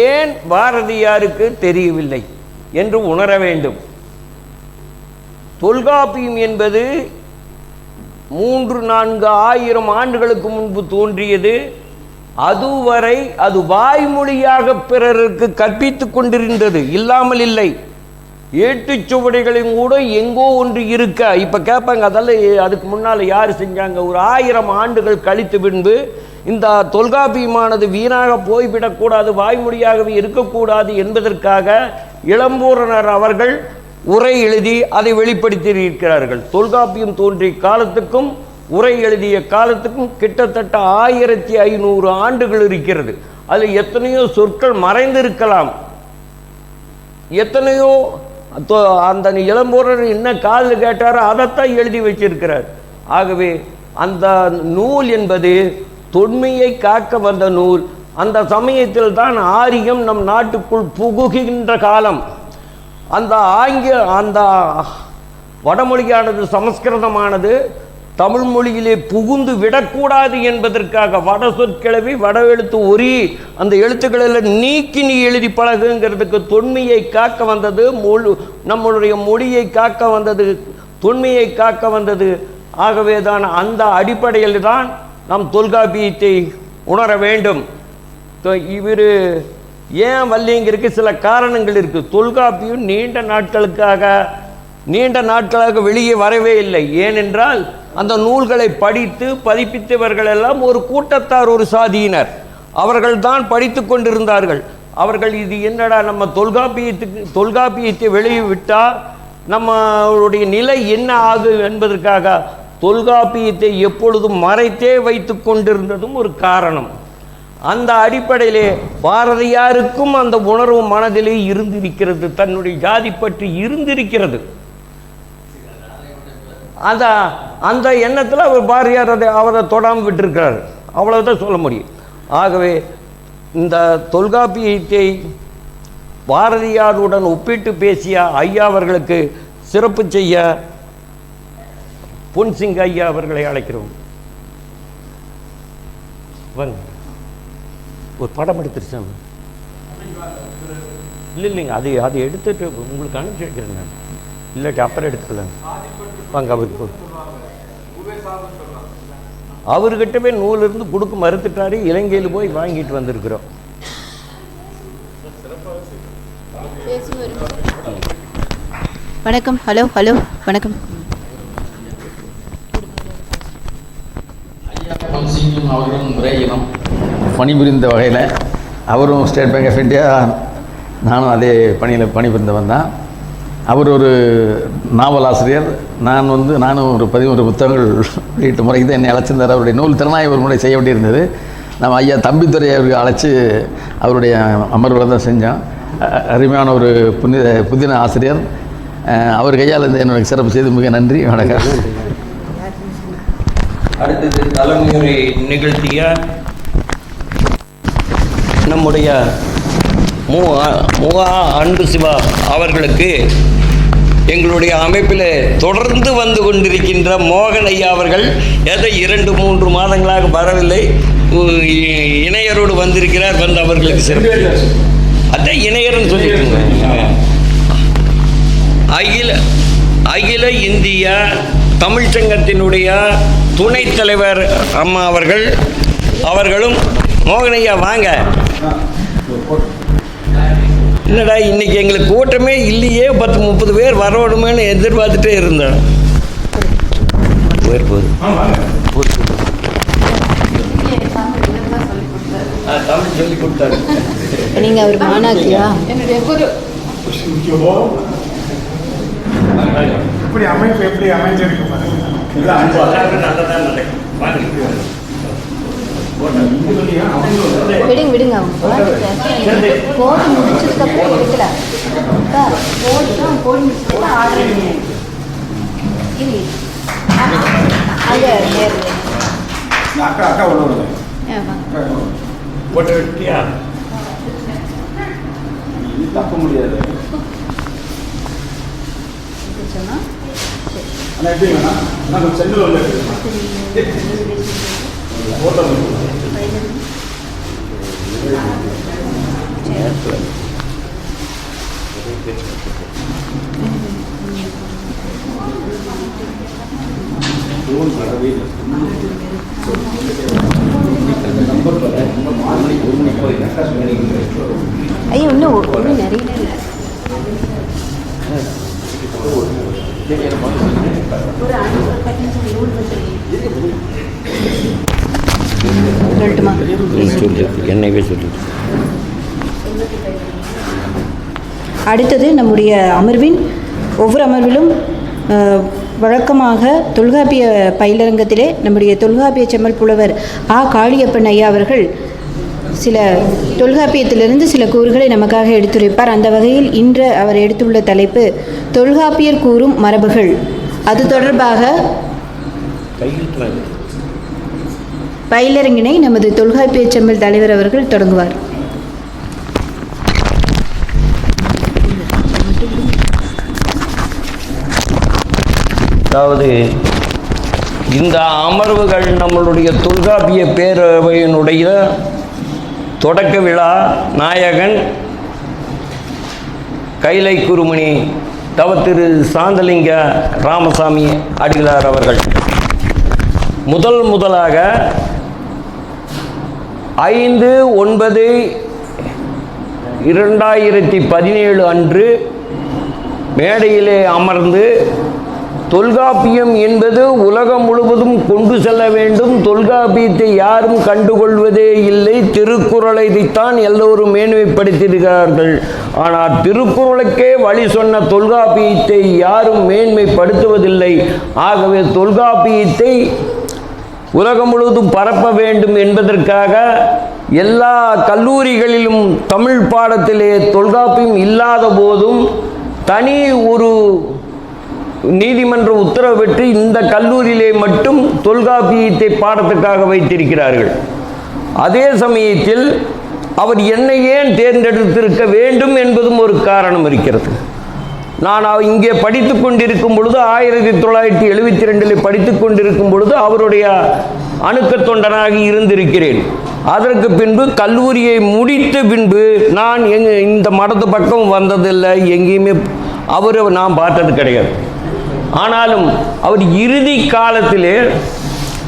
ஏன் பாரதியாருக்கு தெரியவில்லை என்று உணர வேண்டும். தொல்காப்பியம் என்பது 3-4 ஆண்டுகளுக்கு முன்பு தோன்றியது. அதுவரை அது வாய்மொழியாக பிறருக்கு கற்பித்துக் கொண்டிருந்தது, இல்லாமல் இல்லை. ஏட்டுச்சுவடிகளையும் கூட எங்கோ ஒன்று இருக்க. இப்போ கேட்பாங்க, அதெல்லாம் அதுக்கு முன்னால் யார் செஞ்சாங்க? ஒரு 1000 ஆண்டுகள் கழித்து பின்பு இந்த தொல்காப்பியமானது வீணாக போய்விடக்கூடாது, வாய்மொழியாகவே இருக்கக்கூடாது என்பதற்காக இளம்பூரணர் அவர்கள் உரை எழுதி அதை வெளிப்படுத்தியிருக்கிறார்கள். தொல்காப்பியம் தோன்றிய காலத்துக்கும் உரை எழுதிய காலத்துக்கும் கிட்டத்தட்ட 1500 ஆண்டுகள் இருக்கிறது. அதில் எத்தனையோ சொற்கள் மறைந்திருக்கலாம், எத்தனையோ அந்த இளம்பூரர் என்ன காதில் கேட்டாரோ அதைத்தான் எழுதி வச்சிருக்கிறார். ஆகவே அந்த நூல் என்பது தொன்மையை காக்க வந்த நூல். அந்த சமயத்தில் தான் ஆரியம் நம் நாட்டுக்குள் புகுகின்ற காலம். அந்த வடமொழியானது சமஸ்கிருதமானது தமிழ் மொழியிலே புகுந்து விடக்கூடாது என்பதற்காக வட சொற்கிழவி வட எழுத்து ஒரி அந்த எழுத்துக்களில் நீக்கி நீ எழுதி பழகுங்கிறதுக்கு தொன்மையை காக்க வந்தது. நம்மளுடைய மொழியை காக்க வந்தது, தொன்மையை காக்க வந்தது. ஆகவே தான் அந்த அடிப்படையில் தான் நாம் தொல்காப்பியத்தை உணர வேண்டும். இவர் ஏன் வல்லிங்கிறதுக்கு சில காரணங்கள் இருக்குது. தொல்காப்பியம் நீண்ட நாட்களாக வெளியே வரவே இல்லை. ஏனென்றால் அந்த நூல்களை படித்து பதிப்பித்தவர்கள் எல்லாம் ஒரு கூட்டத்தார், ஒரு சாதியினர், அவர்கள் தான் படித்து கொண்டிருந்தார்கள். அவர்கள் இது என்னடா நம்ம தொல்காப்பியத்தை வெளியே விட்டால் நம்மளுடைய நிலை என்ன ஆகும் என்பதற்காக தொல்காப்பியத்தை எப்பொழுதும் மறைத்தே வைத்து கொண்டிருந்ததும் ஒரு காரணம். அந்த அடிப்படையிலே பாரதியாருக்கும் அந்த உணர்வு மனதிலே இருந்திருக்கிறது, தன்னுடைய ஜாதி பற்றி இருந்திருக்கிறது. அந்த எண்ணத்தில் அவர் பாரதியார் அவரை தொடாமல் விட்டிருக்கிறார், அவ்வளவுதான் சொல்ல முடியும். ஆகவே இந்த தொல்காப்பியத்தை பாரதியாருடன் ஒப்பிட்டு பேசிய ஐயா அவர்களுக்கு சிறப்பு செய்ய பொன்சிங் ஐயா அவர்களை அழைக்கிறோம். வாங்க, ஒரு படம் எடுத்துருச்சேன். இல்லைங்க, அதை எடுத்துட்டு உங்களுக்கு அனுப்பிச்சி வைக்கிறேன் நான், இல்லாட்டி அப்புறம் எடுத்துக்கலாம். வாங்க, அவர்கிட்டவே நூலிருந்து கொடுக்க மறுத்துட்டாரு. இலங்கையில் போய் வாங்கிட்டு வந்திருக்கிறோம். வணக்கம். ஹலோ வணக்கம். அவர்களும் முறையிலும் பணிபுரிந்த வகையில் அவரும் ஸ்டேட் பேங்க் ஆஃப் இந்தியா, நானும் அதே பணியில் பணிபுரிந்தவன் தான். அவர் ஒரு நாவல் ஆசிரியர், நானும் ஒரு 13 புத்தகங்கள் வெளியிட்ட முறைக்கு தான் என்னை அழைச்சிருந்தார். அவருடைய நூல் திறனாய் ஒரு முறை செய்ய வேண்டியிருந்தது. நம்ம ஐயா தம்பித்துறை அவருக்கு அழைச்சி அவருடைய அமர்வில் தான் செஞ்சோம். அருமையான ஒரு புதின ஆசிரியர். அவர் கையால் இருந்து என்னுடைய சிறப்பு செய்து மிக நன்றி, வணக்கம். அடுத்தது தலைமுறை நிகழ்த்திய நம்முடைய முகா அன்பு சிவா அவர்களுக்கு எங்களுடைய அமைப்பில் தொடர்ந்து வந்து கொண்டிருக்கின்ற மோகன் ஐயா அவர்கள் ஏதோ 2-3 மாதங்களாக வரவில்லை, இணையரோடு வந்திருக்கிறார். வந்து அவர்களுக்கு சிறப்பு. அதான் இணையர்னு சொல்லியிருக்கோங்க. அகில இந்திய தமிழ் சங்கத்தினுடைய துணைத் தலைவர் அம்மா அவர்களும் மோகனையா வாங்க. என்னடா இன்னைக்கு எங்களுக்கு கூட்டமே இல்லையே, 10-30 பேர் வரணுமேனு எதிர்பார்த்துட்டே இருந்தோம். தமிழ் சொல்லி கொடுத்தாரு. நீங்கள் அவர் மாணாக்கியா? இப்படி அமைப்பு எப்படி அமைஞ்சிருக்கு பாருங்க. விடுங்க போட்டு முடிச்சதுக்கப்புறம் எடுக்கல. போட்டு முடிச்சதுக்கு ஆர்டர் இல்லை. அங்கே அக்கா ஒன்று போட்டு விட்டியா? தப்ப முடியாது. ஆனால் எப்படி வேணா நான் சென்னையில் உள்ள ஓட்டம் ஐயா இன்னும் ஒன்றும் நிறைய சொல்லட்டுமா? என்னைவே சொல்லு. அடுத்தது நம்முடைய அமர்வின் ஒவ்வொரு அமர்விலும் வழக்கமாக தொல்காப்பிய பயிலரங்கத்திலே நம்முடைய தொல்காப்பிய செம்மல் புலவர் ஆ காளியப்பன் ஐயா அவர்கள் சில தொல்காப்பியத்திலிருந்து சில கூறுகளை நமக்காக எடுத்துரைப்பார். அந்த வகையில் இன்று அவர் எடுத்துள்ள தலைப்பு தொல்காப்பியர் கூறும் மரபுகள். அது தொடர்பாக பயிலரங்கினை நமது தொல்காப்பிய செம்மல் தலைவர் அவர்கள் தொடங்குவார். அதாவது இந்த அமர்வுகள் நம்மளுடைய தொல்காப்பிய பேரவையினுடைய தொடக்க விழா நாயகன் கைலை குருமணி தவத்திரு சாந்தலிங்க ராமசாமி அடிகளார் அவர்கள் முதலாக 5/9/2017 அன்று மேடையிலே அமர்ந்து தொல்காப்பியம் என்பது உலகம் முழுவதும் கொண்டு செல்ல வேண்டும், தொல்காப்பியத்தை யாரும் கண்டுகொள்வதே இல்லை, திருக்குறளை தான் எல்லோரும் மேன்மைப்படுத்தியிருக்கிறார்கள், ஆனால் திருக்குறளுக்கே வழி சொன்ன தொல்காப்பியத்தை யாரும் மேன்மைப்படுத்துவதில்லை, ஆகவே தொல்காப்பியத்தை உலகம் முழுவதும் பரப்ப வேண்டும் என்பதற்காக எல்லா கல்லூரிகளிலும் தமிழ் பாடத்திலே தொல்காப்பியம் இல்லாத போதும் தனி ஒரு நீதிமன்ற உத்தரவு பெற்று இந்த கல்லூரியிலே மட்டும் தொல்காப்பியத்தை பாடத்துக்காக வைத்திருக்கிறார்கள். அதே சமயத்தில் அவர் என்னை ஏன் தேர்ந்தெடுத்திருக்க வேண்டும் என்பதும் ஒரு காரணம் இருக்கிறது. நான் இங்கே படித்து கொண்டிருக்கும் பொழுது 1972 படித்து கொண்டிருக்கும் பொழுது அவருடைய அணுக்க தொண்டனாக இருந்திருக்கிறேன். அதற்கு பின்பு கல்லூரியை முடித்த பின்பு நான் இந்த மடத்து பக்கம் வந்ததில்லை, எங்கேயுமே அவரை நான் பார்த்தது கிடையாது. ஆனாலும் அவர் இறுதி காலத்திலே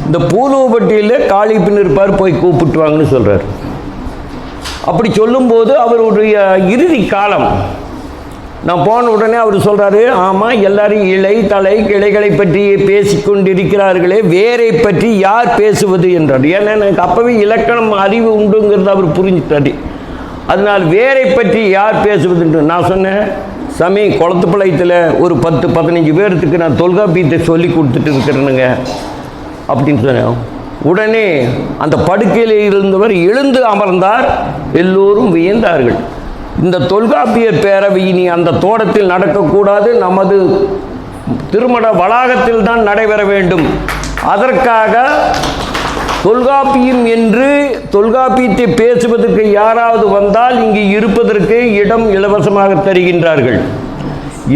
இந்த பூலோபட்டியில் காளிப்பின் இருப்பார், போய் கூப்பிட்டு வாங்கன்னு சொல்கிறார். அப்படி சொல்லும்போது அவருடைய இறுதி காலம் நான் போன உடனே அவர் சொல்கிறாரு, ஆமாம் எல்லாரும் இலை தலை கிளைகளை பற்றி பேசிக்கொண்டிருக்கிறார்களே, வேரை பற்றி யார் பேசுவது என்றார். ஏன்னா எனக்கு அப்போவே இலக்கணம் அறிவு உண்டுங்கிறது அவர் புரிஞ்சுட்டாரு. அதனால் வேரை பற்றி யார் பேசுவதுன்று நான் சொன்னேன், சாமி குளத்துப்பாளையத்தில் ஒரு 10-15 பேர்த்துக்கு நான் தொல்காப்பியத்தை சொல்லி கொடுத்துட்டு இருக்கிறேனுங்க அப்படின்னு சொன்னேன். உடனே அந்த படுக்கையில் இருந்தவர் எழுந்து அமர்ந்தார், எல்லோரும் வியந்தார்கள். இந்த தொல்காப்பியர் பேரவை இனி அந்த தோட்டத்தில் நடக்கக்கூடாது, நமது திருமண வளாகத்தில் தான் நடைபெற வேண்டும், அதற்காக தொல்காப்பியம் என்று தொல்காப்பியத்தை பேசுவதற்கு யாராவது வந்தால் இங்கு இருப்பதற்கு இடம் இலவசமாக தருகின்றார்கள்.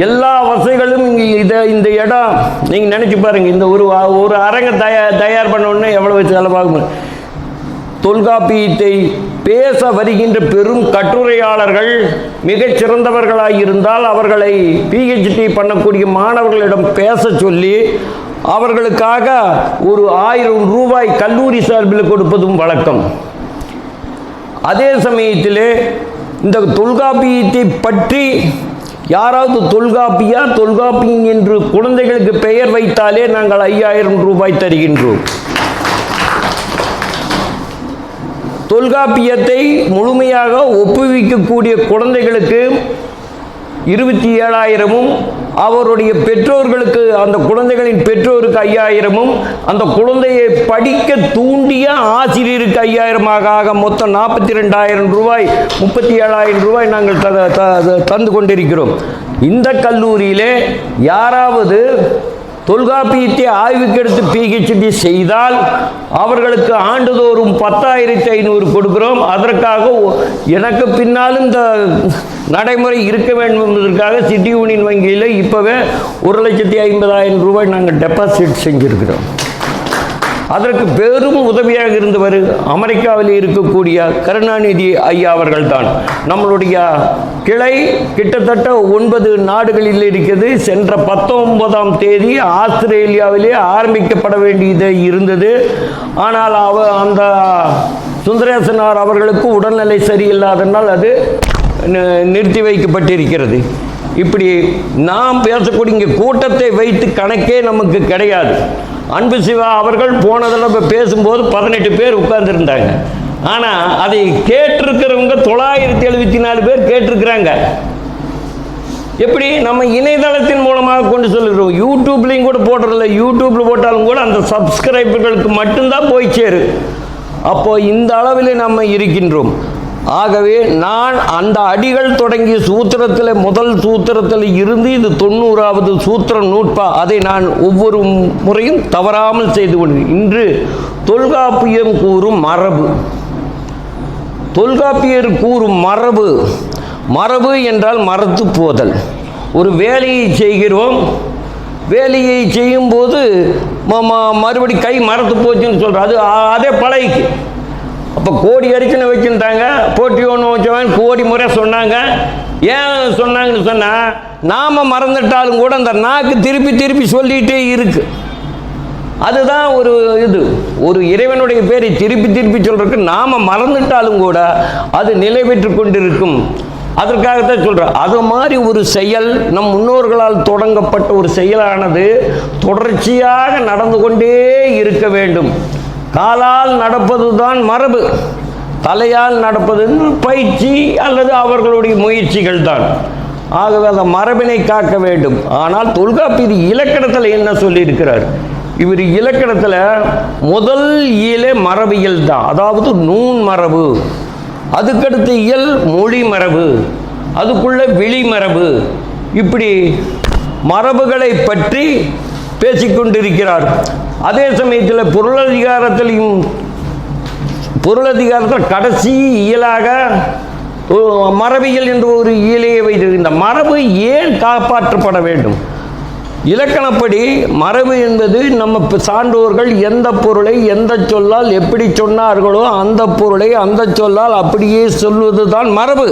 எல்லா வசதிகளும் இங்கே இந்த இடம் நீங்கள் நினச்சி பாருங்கள், இந்த ஒரு அரங்கை தயார் பண்ணோன்னே எவ்வளவு செலவாகும். தொல்காப்பியத்தை பேச வருகின்ற பெரும் கட்டுரையாளர்கள் மிகச் சிறந்தவர்களாக இருந்தால் அவர்களை PhD பண்ணக்கூடிய மாணவர்களிடம் பேச சொல்லி அவர்களுக்காக ஒரு 1000 ரூபாய் கல்லூரி சார்பில் கொடுப்பதும் வழக்கம். அதே சமயத்திலே இந்த தொல்காப்பியத்தை பற்றி யாராவது தொல்காப்பியம் என்று குழந்தைகளுக்கு பெயர் வைத்தாலே நாங்கள் 5000 ரூபாய் தருகின்றோம். தொல்காப்பியத்தை முழுமையாக ஒப்புவிக்கக்கூடிய குழந்தைகளுக்கு 27,000-ம், அவருடைய பெற்றோர்களுக்கு அந்த குழந்தைகளின் பெற்றோருக்கு 5,000-ம், அந்த குழந்தையை படிக்க தூண்டிய ஆசிரியருக்கு 5,000-ஆக மொத்தம் 42,000 ரூபாய் 37,000 ரூபாய் நாங்கள் தந்து கொண்டிருக்கிறோம். இந்த கல்லூரியிலே யாராவது தொல்காப்பியத்தை ஆய்வுக்கெடுத்து PhD செய்தால் அவர்களுக்கு ஆண்டுதோறும் 10,500 கொடுக்கிறோம். அதற்காக எனக்கு பின்னாலும் இந்த நடைமுறை இருக்க வேண்டும் என்பதற்காக சிட்டி யூனியன் வங்கியில் இப்போவே 1,50,000 ரூபாய் நாங்கள் டெபாசிட் செஞ்சுருக்கிறோம். அதற்கு பெரும் உதவியாக இருந்தவர் அமெரிக்காவில் இருக்கக்கூடிய கருணாநிதி ஐயா அவர்கள்தான். நம்மளுடைய கிளை கிட்டத்தட்ட 9 நாடுகளில் இருக்கிறது. சென்ற 19ஆம் தேதி ஆஸ்திரேலியாவிலே ஆரம்பிக்கப்பட வேண்டியது இருந்தது. ஆனால் அந்த சுந்தரேசனார் அவர்களுக்கு உடல்நிலை சரியில்லாதனால் அது நிறுத்தி வைக்கப்பட்டிருக்கிறது. இப்படி நாம் பேசக்கூடிய இங்கே கூட்டத்தை வைத்து கணக்கே நமக்கு கிடையாது. அன்பு சிவா அவர்கள் போன தடவை பேசும்போது 18 பேர் உட்கார்ந்துருந்தாங்க. ஆனால் அதை கேட்டிருக்கிறவங்க 974 பேர் கேட்டிருக்கிறாங்க. எப்படி நம்ம இணையதளத்தின் மூலமாக கொண்டு சொல்லுகிறோம். யூடியூப்லேயும் கூட போடுறதில்ல. யூடியூப்பில் போட்டாலும் கூட அந்த சப்ஸ்கிரைபர்களுக்கு மட்டும்தான் போய் சேரு. அப்போ இந்த அளவில் நம்ம இருக்கின்றோம். ஆகவே நான் அந்த அடிகள் தொடங்கிய சூத்திரத்தில் முதல் சூத்திரத்தில் இருந்து இது 90வது சூத்திரம் நூற்பா, அதை நான் ஒவ்வொரு முறையும் தவறாமல் செய்து கொண்டு இன்று தொல்காப்பியம் கூறும் மரபு, தொல்காப்பியர் கூறும் மரபு, மரபு என்றால் மறத்து போதல். ஒரு வேலையை செய்கிறோம், வேலையை செய்யும்போது மறுபடி கை மறத்து போச்சுன்னு சொல்கிறோம். அதே பழகிக்கு. அப்போ கோடி அரிச்சனை வச்சுருந்தாங்க, போட்டி ஒன்று வச்சவன் கோடி முறை சொன்னாங்க. ஏன் சொன்னாங்கன்னு சொன்னால் நாம் மறந்துட்டாலும் கூட அந்த நாக்கு திருப்பி திருப்பி சொல்லிகிட்டே இருக்கு. அதுதான் ஒரு இது. ஒரு இறைவனுடைய பேரை திருப்பி திருப்பி சொல்கிறதுக்கு நாம் மறந்துட்டாலும் கூட அது நிலை பெற்று கொண்டிருக்கும். அதற்காகத்தான் சொல்கிறேன். அது மாதிரி ஒரு செயல் நம் முன்னோர்களால் தொடங்கப்பட்ட ஒரு செயலானது தொடர்ச்சியாக நடந்து கொண்டே இருக்க வேண்டும். காலால் நடப்பது தான் மரபு, தலையால் நடப்பது பயிற்சி அல்லது அவர்களுடைய முயற்சிகள் தான். ஆகவே அந்த மரபினை காக்க வேண்டும். ஆனால் தொல்காப்பியர் இலக்கணத்தில் என்ன சொல்லியிருக்கிறார்? இவர் இலக்கணத்தில் முதல் இயலே மரபியல் தான், அதாவது நூன் மரபு. அதுக்கடுத்து இயல் மொழி மரபு, அதுக்குள்ள வெளி மரபு. இப்படி மரபுகளை பற்றி பேசிக்கொண்டிருக்கிறார். அதே சமயத்தில் பொருளதிகாரத்தில் கடைசி இயலாக மரபியல் என்ற ஒரு இயலையை வைத்து இந்த மரபு ஏன் காப்பாற்றப்பட வேண்டும்? இலக்கணப்படி மரபு என்பது நம்ம சான்றோர்கள் எந்த பொருளை எந்த சொல்லால் எப்படி சொன்னார்களோ அந்த பொருளை அந்த சொல்லால் அப்படியே சொல்வது தான் மரபு.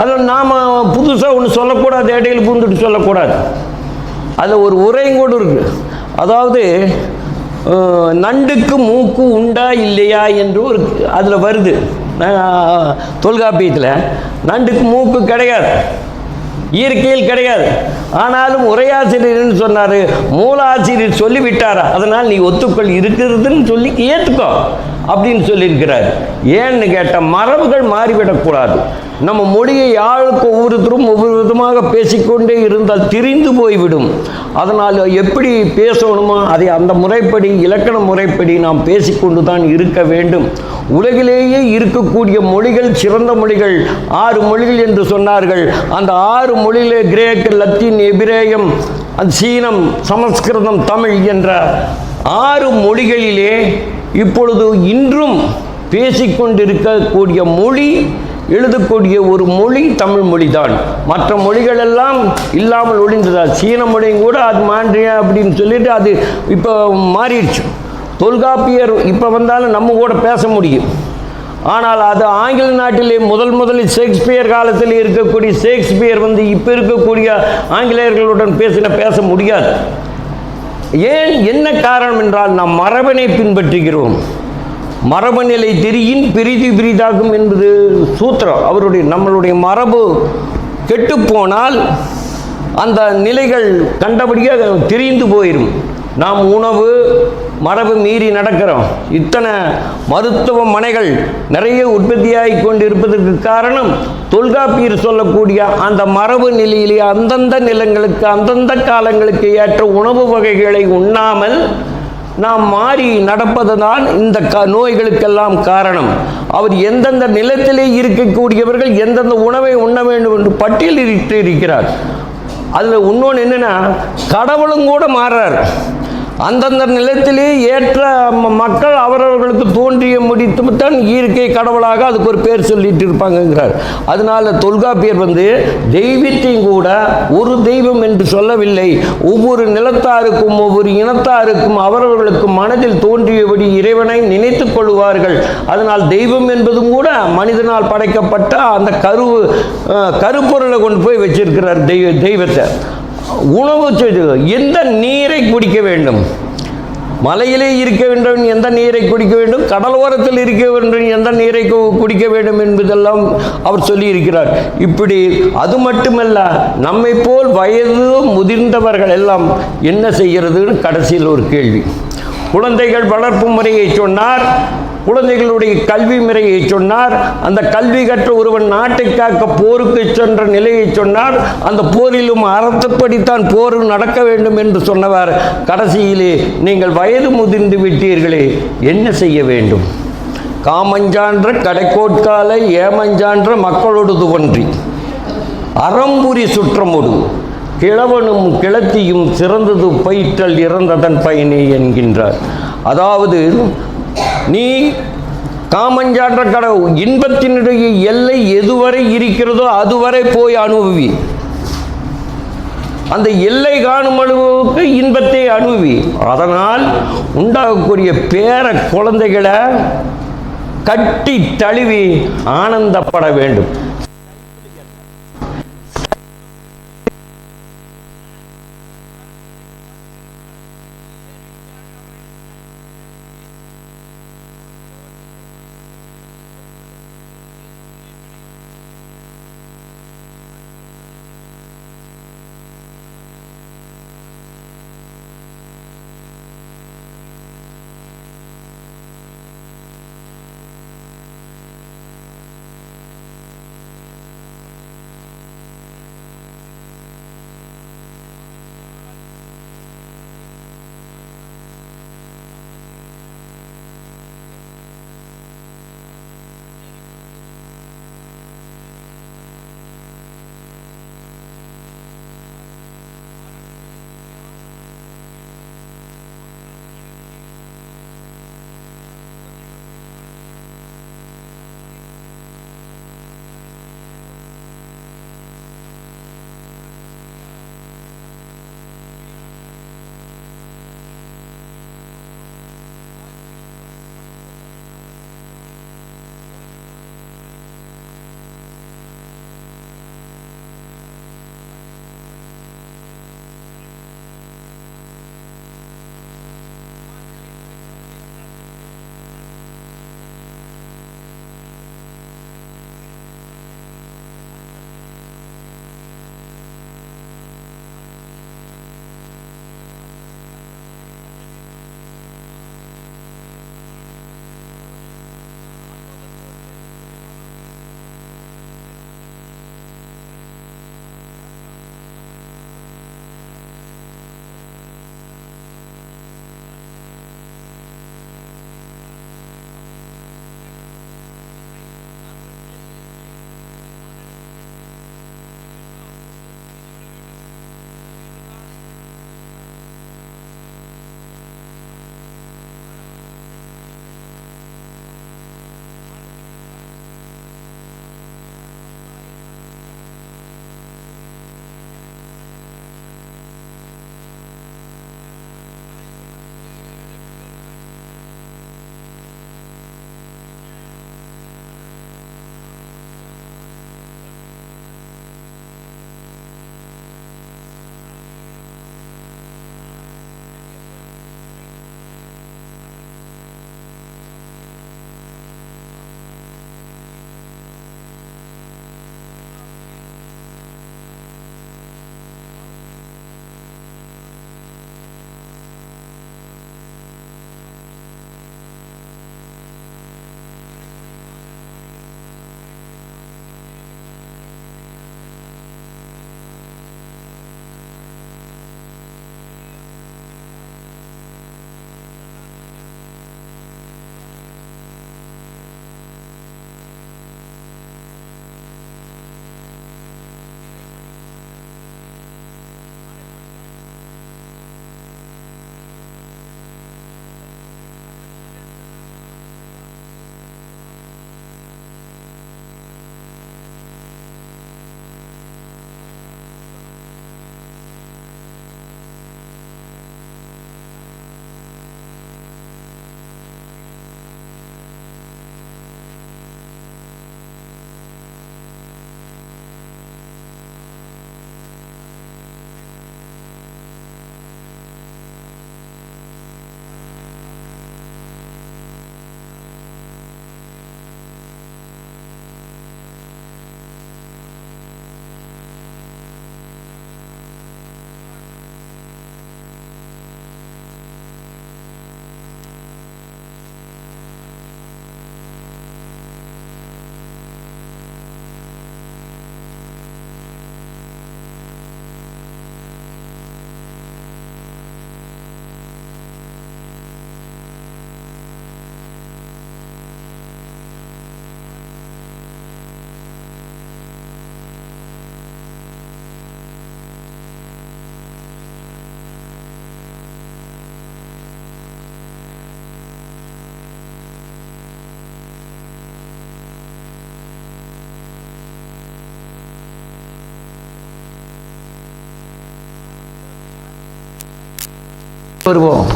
அதில் நாம் புதுசாக ஒன்று சொல்லக்கூடாது, இடையில் பூந்துட்டு சொல்லக்கூடாது. அதில் ஒரு உரையும் கூட இருக்குது. அதாவது நண்டுக்கு மூக்கு உண்டா இல்லையா என்று ஒரு அதில் வருது தொல்காப்பியத்தில். நண்டுக்கு மூக்கு கிடையாது, இயற்கையில் கிடையாது. ஆனாலும் உரையாசிரியர்னு சொன்னார், மூலாசிரியர் சொல்லிவிட்டாரா, அதனால் நீ ஒத்துக்கொள், இருக்கிறதுன்னு சொல்லி ஏற்றுக்கோ அப்படின்னு சொல்லியிருக்கிறார். ஏன்னு கேட்டால் மரபுகள் மாறிவிடக்கூடாது. நம்ம மொழியை யாருக்கு ஒவ்வொருத்தரும் ஒவ்வொரு விதமாக பேசிக்கொண்டே இருந்தால் திரிந்து போய்விடும். அதனால் எப்படி பேசணுமோ அதை அந்த முறைப்படி இலக்கண முறைப்படி நாம் பேசிக்கொண்டு தான் இருக்க வேண்டும். உலகிலேயே இருக்கக்கூடிய மொழிகள் சிறந்த மொழிகள் 6 மொழிகள் என்று சொன்னார்கள். அந்த 6 மொழியிலே கிரேக்கு, லத்தீன், எபிரேயம், சீனம், சமஸ்கிருதம், தமிழ் என்ற 6 மொழிகளிலே இப்பொழுது இன்றும் பேசிக்கொண்டிருக்கக்கூடிய மொழி, எழுதக்கூடிய ஒரு மொழி தமிழ் மொழி தான். மற்ற மொழிகளெல்லாம் இல்லாமல் ஒழிந்ததால் சீன மொழியும் கூட அது மாண்டியா அப்படின்னு சொல்லிட்டு அது இப்போ மாறிடுச்சு. தொல்காப்பியர் இப்போ வந்தாலும் நம்ம கூட பேச முடியும். ஆனால் அது ஆங்கில நாட்டிலே முதலில் ஷேக்ஸ்பியர் காலத்தில் இருக்கக்கூடிய ஷேக்ஸ்பியர் இப்போ இருக்கக்கூடிய ஆங்கிலேயர்களுடன் பேச முடியாது. ஏன், என்ன காரணம் என்றால் நாம் மரபனை பின்பற்றுகிறோம். மரபு நிலை தெரியின் பிரிதி பிரிதாகும் என்பது சூத்திரம். நம்மளுடைய மரபு கெட்டுப்போனால் அந்த நிலைகள் கண்டபடியாக திரிந்து போயிடும். நாம் உணவு மரபு மீறி நடக்கிறோம். இத்தனை மருத்துவமனைகள் நிறைய உற்பத்தியாகி கொண்டு இருப்பதற்கு காரணம் தொல்காப்பியர் சொல்லக்கூடிய அந்த மரபு நிலையிலே அந்தந்த நிலங்களுக்கு அந்தந்த காலங்களுக்கு ஏற்ற உணவு வகைகளை உண்ணாமல் நாம் மாறி நடப்பதுதான் இந்த நோய்களுக்கெல்லாம் காரணம். அவர் எந்தெந்த நிலத்திலே இருக்கக்கூடியவர்கள் எந்தெந்த உணவை உண்ண வேண்டும் என்று பட்டியலிட்டு இருக்கிறார். அதில் இன்னொன்று என்னென்னா, கடவுளும் கூட மாறுறார். அந்தந்த நிலத்திலே ஏற்ற மக்கள் அவரவர்களுக்கு தோன்றிய முடித்து தான் இயற்கை கடவுளாக அதுக்கு ஒரு பேர் சொல்லிட்டு இருப்பாங்கங்கிறார். அதனால தொல்காப்பியர் தெய்வத்தையும் கூட ஒரு தெய்வம் என்று சொல்லவில்லை. ஒவ்வொரு நிலத்தாருக்கும் ஒவ்வொரு இனத்தாருக்கும் அவரவர்களுக்கு மனதில் தோன்றியபடி இறைவனை நினைத்துக் கொள்வார்கள். அதனால் தெய்வம் என்பதும் கூட மனிதனால் படைக்கப்பட்ட அந்த கருப்பொருளை கொண்டு போய் வச்சிருக்கிறார் தெய்வத்தை. உணவு எந்த நீரை குடிக்க வேண்டும், மலையிலே இருக்க வேண்டும் எந்த நீரை குடிக்க வேண்டும், கடலோரத்தில் இருக்க வேண்டும் எந்த நீரை குடிக்க வேண்டும் என்பதெல்லாம் அவர் சொல்லியிருக்கிறார். இப்படி அது மட்டுமல்ல, நம்மை போல் வயது முதிர்ந்தவர்கள் எல்லாம் என்ன செய்கிறதுன்னு கடைசியில் ஒரு கேள்வி. குழந்தைகள் வளர்ப்பு முறையை சொன்னார், குழந்தைகளுடைய கல்வி முறையை சொன்னார். அந்த கல்வி கற்ற ஒருவன் நாட்டை காக்க போருக்கு சென்ற நிலையை சொன்னார். அந்த போரிலும் அறத்துப்படித்தான் போர் நடக்க வேண்டும் என்று சொன்னவர். கடைசியிலே நீங்கள் வயது முதிர்ந்து விட்டீர்களே, என்ன செய்ய வேண்டும்? காமஞ்சான்ற கடைக்கோட்காலை ஏமஞ்சான்ற மக்களோடு துவன்றி அறம்புரி சுற்றமொடு கிழவனும் கிளத்தியும் சிறந்தது பயிற்றல் இறந்ததன் பயனே என்கின்றார். அதாவது நீ காமஞ்சான்ற கடவுள் இன்பத்தினுடைய எல்லை எதுவரை இருக்கிறதோ அதுவரை போய் அனுபவி. அந்த எல்லை காணும் அளவுக்கு இன்பத்தை அனுபவி. அதனால் உண்டாகக்கூடிய பேர குழந்தைகளை கட்டி தழுவி ஆனந்தப்பட வேண்டும். வருவோம்.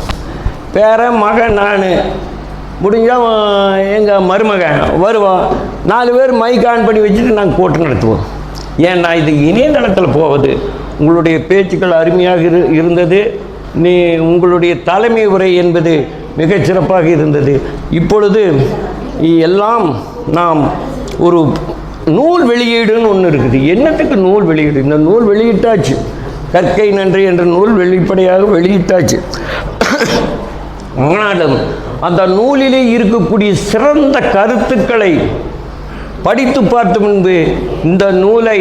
பேரன் மகன் நான் முடிஞ்சால் எங்கள் மருமகன் வருவோம். 4 பேர் மைக் ஆன் பண்ணி வச்சுட்டு நாங்கள் கூட்டம் நடத்துவோம். ஏன்னா இது இணையதளத்தில் போவது. உங்களுடைய பேச்சுக்கள் அருமையாக இருந்தது. உங்களுடைய தலைமை உரை என்பது மிகச்சிறப்பாக இருந்தது. இப்பொழுது எல்லாம் நாம் ஒரு நூல் வெளியீடுன்னு ஒன்று இருக்குது. என்னத்துக்கு நூல் வெளியீடு? இந்த நூல் வெளியிட்டாச்சு. கற்கை நன்றி என்ற நூல் வெளிப்படையாக வெளியிட்டாச்சு. ஆனாலும் அந்த நூலிலே இருக்கக்கூடிய சிறந்த கருத்துக்களை படித்து பார்த்த முன்பு இந்த நூலை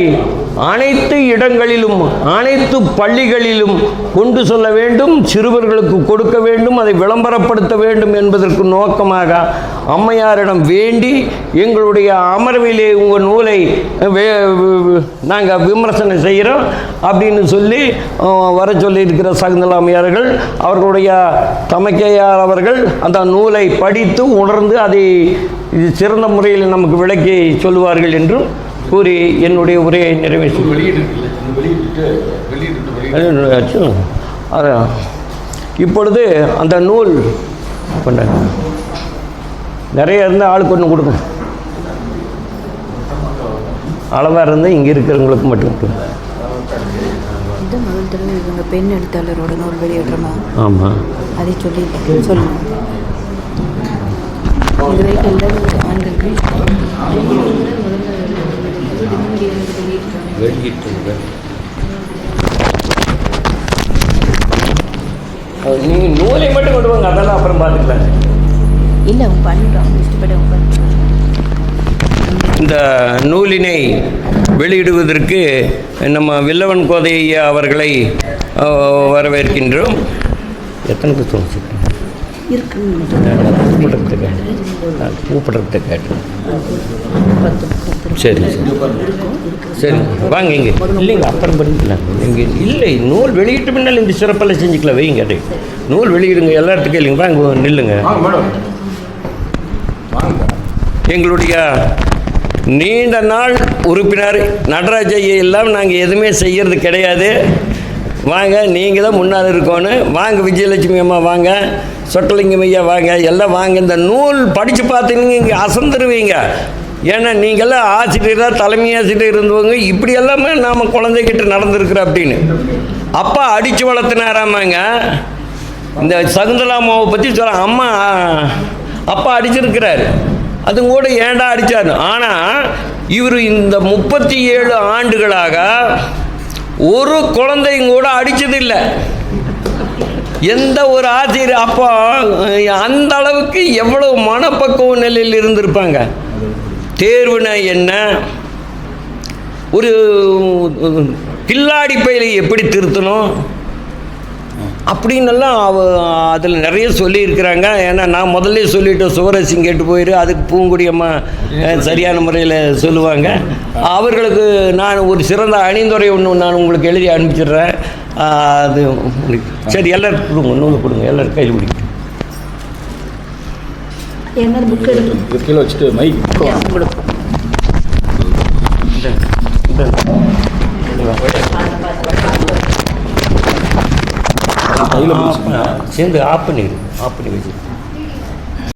அனைத்து இடங்களிலும் அனைத்து பள்ளிகளிலும் கொண்டு செல்ல வேண்டும், சிறுவர்களுக்கு கொடுக்க வேண்டும், அதை விளம்பரப்படுத்த வேண்டும் என்பதற்கு நோக்கமாக அம்மையாரிடம் வேண்டி எங்களுடைய அமர்விலே உங்கள் நூலை நாங்கள் விமர்சனம் செய்கிறோம் அப்படின்னு சொல்லி வர சொல்லியிருக்கிற சகுந்தலா அம்மையார்கள் அவர்களுடைய தமக்கையார் அவர்கள் அந்த நூலை படித்து உணர்ந்து அதை இது சிறந்த முறையில் நமக்கு விளக்கி சொல்லுவார்கள் என்றும் கூறி என்னுடைய உரையை நிறைவேற்றி இப்பொழுது அந்த நூல் நிறைய இருந்தால் ஆளுக்கு ஒன்று கொடுக்கும். அளவாக இருந்தால் இங்கே இருக்கிறவங்களுக்கு மட்டும் முதல் தடவை இவங்க பெண் எழுத்தாளரோட நூல் வெளியிடுறோமா? ஆமாம், அதை சொல்லுங்கள். நீங்கள் நூலை மட்டும் கொண்டு வாங்க, அதெல்லாம் அப்புறம் பார்த்துக்கலாம். இல்லை பண்ணிட்டோம், இஷ்டப்பட்டு. இந்த நூலினை வெளியிடுவதற்கு நம்ம வில்லவன் கோதை அவர்களை வரவேற்கின்றோம். எத்தனை புத்தகம் வச்சுருக்கேன்? கூப்பிடுறத கேட்டேன். சரி சரி வாங்க. இங்கே இல்லைங்க, அப்புறம் பண்ணிக்கலாம். இங்கே இல்லை, நூல் வெளியிட்டு முன்னால் இந்த சிறப்பெல்லாம் செஞ்சுக்கலாம். வைங்க, அதை நூல் வெளியிடுங்க. எல்லாத்துக்கும் இல்லைங்க, வாங்க நில்லுங்க. எங்களுடைய நீண்ட நாள் உறுப்பினர் நடராஜ ஐயா எல்லாம் நாங்கள் எதுவுமே செய்கிறது கிடையாது. வாங்க, நீங்கள் தான் முன்னால் இருக்கணும். வாங்க விஜயலட்சுமி அம்மா, வாங்க சொட்டலிங்கம் ஐயா, வாங்க எல்லாம் வாங்க. இந்த நூல் படித்து பார்த்தீங்க இங்கே அசந்துருவீங்க. ஏன்னா நீங்கள்லாம் ஆசிரியராக தலைமை ஆசிரியர் இருந்தவங்க இப்படி எல்லாமே நாம் குழந்தைகிட்ட நடந்துருக்குறோம் அப்படின்னு. அப்பா அடித்து வளர்த்துனாராமாங்க. இந்த சகுந்தலா அம்மாவை பற்றி சொல்ல, அம்மா அப்பா அடிச்சிருக்கிறாரு, அதுவும் கூட ஏன்டா அடித்தார். ஆனால் இவர் இந்த 37 ஆண்டுகளாக ஒரு குழந்தையும் கூட அடித்ததில்லை. எந்த ஒரு ஆசிரியர் அப்போ அந்த அளவுக்கு எவ்வளவு மனப்பக்குவ நிலையில் இருந்திருப்பாங்க. தேர்வுனா என்ன, ஒரு கில்லாடி பயிலை எப்படி திருத்தணும் அப்படின்னெல்லாம் அதில் நிறைய சொல்லியிருக்கிறாங்க. ஏன்னா நான் முதல்ல சொல்லிவிட்டேன், சுவரசிங் கேட்டு போயிரு, அதுக்கு பூங்குடியம்மா சரியான முறையில் சொல்லுவாங்க. அவர்களுக்கு நான் ஒரு சிறந்த அணிந்துரை ஒன்று நான் உங்களுக்கு எழுதி அனுப்பிச்சிடுறேன். அது சரி, எல்லாருக்கும் கொடுங்க, நூல் கொடுங்க, எல்லோரும் கையில் பிடிக்கும். கீழே வச்சுட்டு மைக் சேர்ந்து ஆஃப் பண்ணி வச்சு